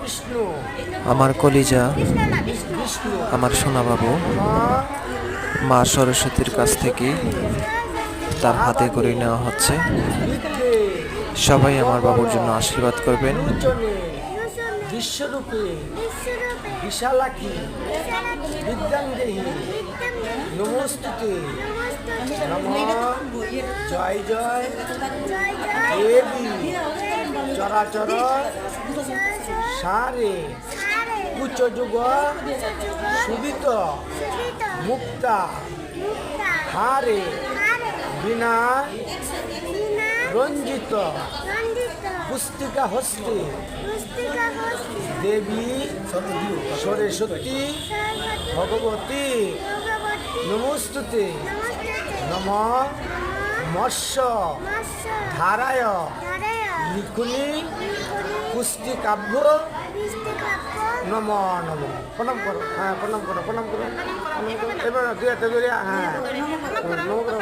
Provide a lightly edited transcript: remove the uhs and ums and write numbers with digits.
বিষ্ণু আমার কলিজা, বিষ্ণু আমার সোনাবাবু মা সরস্বতীর কাছ থেকে তার হাতে করে নেওয়া হচ্ছে। বিদ্যে সবাই আমার বাবুর জন্য আশীর্বাদ করবেন। লোচনে বিশ্বরূপে বিশালাক্ষী বিদ্যাঙ্গেহি নমস্তুতে নমঃ। জয় জয় দেবী চরাচর সারে কুচযুগ সুবিত মুক্তা হারে বিনা রঞ্জিত পুস্তিকা হস্তে দেবী সরস্বতী ভগবতী নমস্তুতে নমঃ। মৎস্য ধারায় লিখুনি পুস্তিকাভ্য নম নম। প্রণাম করো, হ্যাঁ প্রণাম করো, প্রণাম করো, প্রণাম করো। এবার দুই হাতে ধরে হ্যাঁ নম করো।